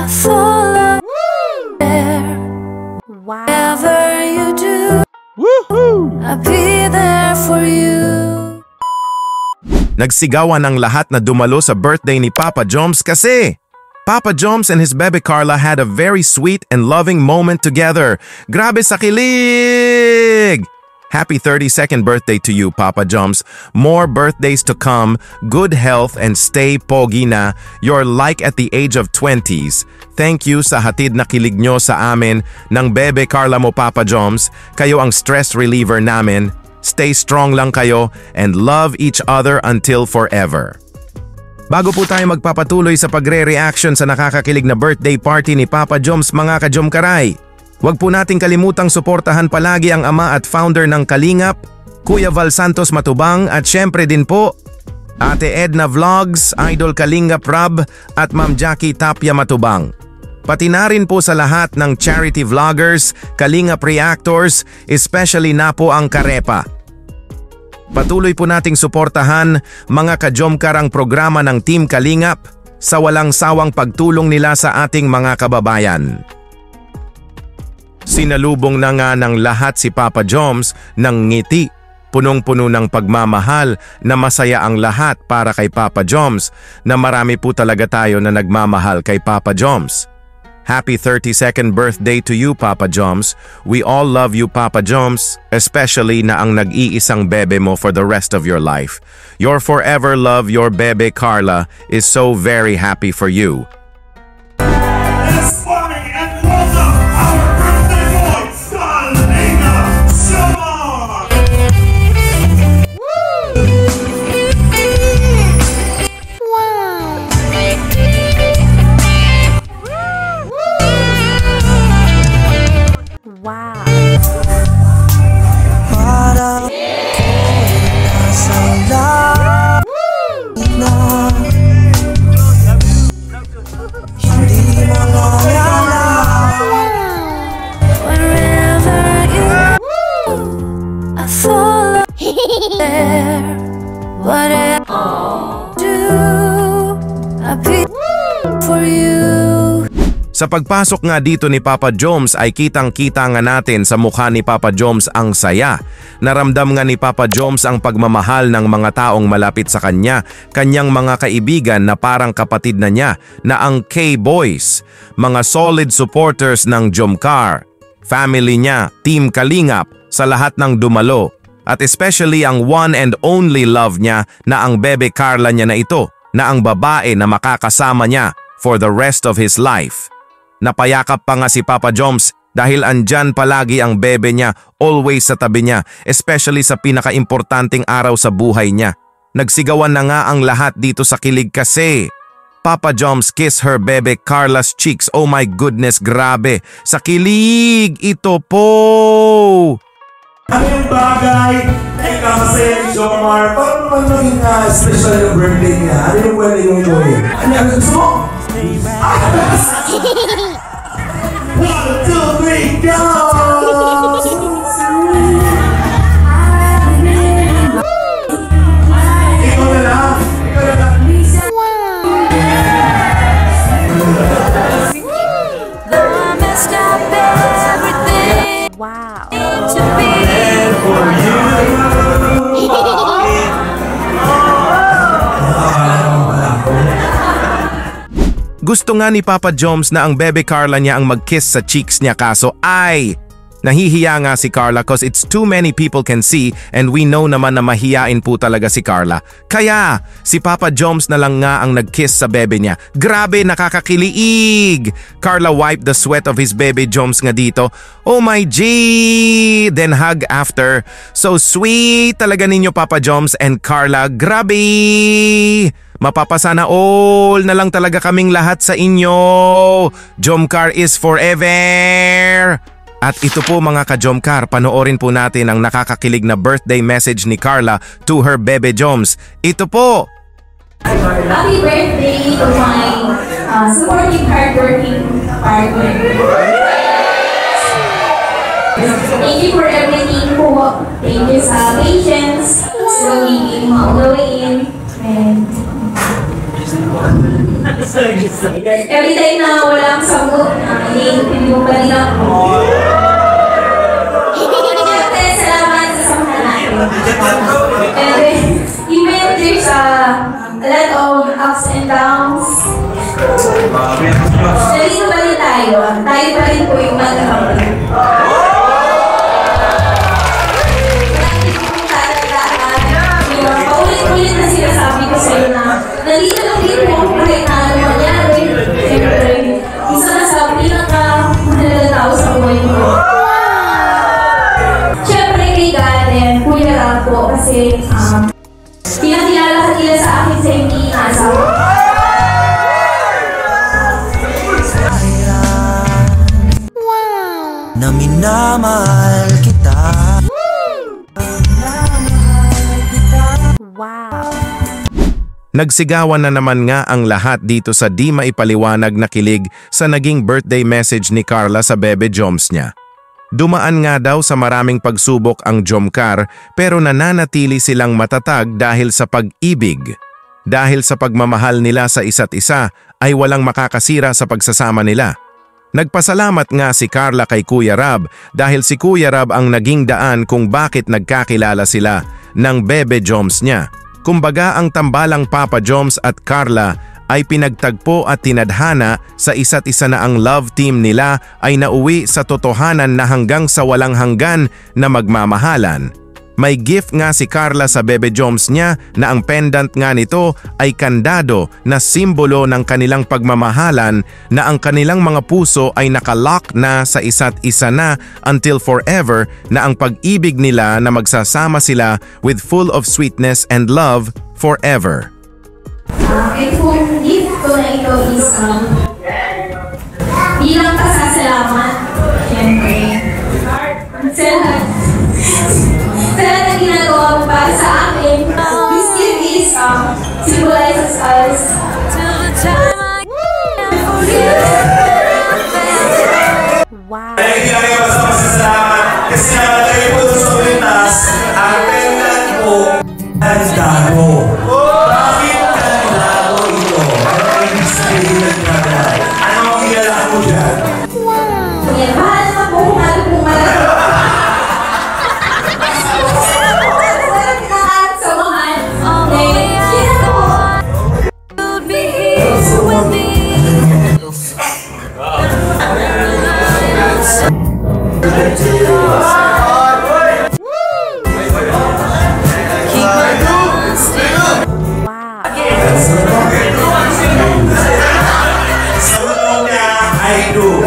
I follow there. Whatever you do, I'll be there for you. Nagsigawan ang lahat na dumalo sa birthday ni Papa Joms kasi Papa Joms and his bebe Carla had a very sweet and loving moment together. Grabe sa kilig! Happy 32nd birthday to you, Papa Joms. More birthdays to come, good health, and stay pogi na. You're like at the age of 20s. Thank you sa hatid na kilig nyo sa amin ng bebe Carla mo, Papa Joms. Kayo ang stress reliever namin. Stay strong lang kayo and love each other until forever. Bago po tayo magpapatuloy sa pagre-reaction sa nakakakilig na birthday party ni Papa Joms, mga ka-Jomkaray, huwag po nating kalimutang suportahan palagi ang ama at founder ng Kalingap, Kuya Val Santos Matubang, at syempre din po Ate Edna Vlogs, Idol Kalingap Rab at Ma'am Jackie Tapia Matubang. Pati na rin po sa lahat ng charity vloggers, Kalingap reactors, especially na po ang Karepa. Patuloy po nating suportahan mga ka-Jomkar ang programa ng Team Kalingap sa walang sawang pagtulong nila sa ating mga kababayan. Sinalubong na nga ng lahat si Papa Joms ng ngiti, punong-puno ng pagmamahal na masaya ang lahat para kay Papa Joms, na marami po talaga tayo na nagmamahal kay Papa Joms. Happy 32nd birthday to you, Papa Joms. We all love you, Papa Joms, especially na ang nag-iisang bebe mo for the rest of your life. Your forever love, your bebe Carla, is so very happy for you. This morning and welcome our birthday boy, Salina Shaman! Wow. Para nasa langit na hindi malalaman. Wherever you go, I follow there. Whatever you do, I'll be for you. Sa pagpasok nga dito ni Papa Joms ay kitang-kita nga natin sa mukha ni Papa Joms ang saya. Naramdam nga ni Papa Joms ang pagmamahal ng mga taong malapit sa kanya, kanyang mga kaibigan na parang kapatid na niya, na ang K-Boys, mga solid supporters ng Jomcar, family niya, Team Kalingap, sa lahat ng dumalo, at especially ang one and only love niya na ang bebe Carla niya na ito, na ang babae na makakasama niya for the rest of his life. Napayakap pa nga si Papa Joms dahil andyan palagi ang bebe niya, always sa tabi niya, especially sa pinaka-importanting araw sa buhay niya. Nagsigawan na nga ang lahat dito sa kilig kasi Papa Joms kiss her bebe Carla's cheeks. Oh my goodness, grabe. Sa kilig, ito po! Ano yung bagay na ikakasaya ni Jomar? Paano naman maging special yung birthday niya? Ano yung pwede yung gawin? Ano yung gusto mo? 1, 2, 3, go! Ikaw na lang! Ikaw na lang! Though I messed up everything, wow, to be For you! Gusto nga ni Papa Joms na ang bebe Carla niya ang mag-kiss sa cheeks niya, kaso ay nahihiya nga si Carla cause it's too many people can see, and we know naman na mahiyain po talaga si Carla. Kaya si Papa Joms na lang nga ang nag-kiss sa bebe niya. Grabe, nakakakiliig! Carla wiped the sweat of his bebe Joms nga dito. Oh my G! Then hug after. So sweet talaga ninyo, Papa Joms and Carla. Grabe! Mapapasana all na lang talaga kaming lahat sa inyo. Jomcar is forever! At ito po mga ka-Jomcar, panoorin po natin ang nakakakilig na birthday message ni Carla to her bebe Joms. Ito po! Happy birthday to my supportive, hardworking partner. Thank you for everything po. Thank you sa patience, slowly maulawain, and Every time na wala akong sagot, iniintindi mo pa rin ako. Siyempre, salamat sa samahan natin. And then, even there's a lot of ups and downs, nalito pa rin tayo. Tayo pa rin po yung magkakapit. Paulit-ulit na sinasabi ko sa'yo na nalito lang din po ako kahit na ano mangyari. Siyempre, isa na sa pinaka-mahalaga tao sa buhay ko. Siyempre kay God and Kuya Rab po kasi pinakilala ka nila sa akin sa hindi inaasawa. Na minamahal kita. Wow. Nagsigawan na naman nga ang lahat dito sa di maipaliwanag na kilig sa naging birthday message ni Carla sa Bebe Joms niya. Dumaan nga daw sa maraming pagsubok ang Jomcar pero nananatili silang matatag dahil sa pag-ibig. Dahil sa pagmamahal nila sa isa't isa ay walang makakasira sa pagsasama nila. Nagpasalamat nga si Carla kay Kuya Rab dahil si Kuya Rab ang naging daan kung bakit nagkakilala sila ng Bebe Joms niya. Kumbaga ang tambalang Papa Joms at Carla ay pinagtagpo at tinadhana sa isa't isa na ang love team nila ay nauwi sa totohanan na hanggang sa walang hanggan na magmamahalan. May gift nga si Carla sa Bebe Joms niya na ang pendant nga nito ay kandado na simbolo ng kanilang pagmamahalan na ang kanilang mga puso ay nakalock na sa isa't isa na until forever na ang pag-ibig nila na magsasama sila with full of sweetness and love forever. And kung gift ko na ito is bilang pasasalamat, siyempre, sa lahat na ginagawa mo para sa akin, this gift is symbolizes us. Wow. Kaya hindi lang yung pasasalamat kasi nakalagay po doon sa pintas ang pendant mo ay dago. Bakit kailangan ito? Ano ang ibig sabihin ng kailangan? Ano ang kilala mo dyan? Yan, mahal na po kung ano pong malaki. Samahan. Okay. You'll be here with me. Wow. Sa mundo niya ay do.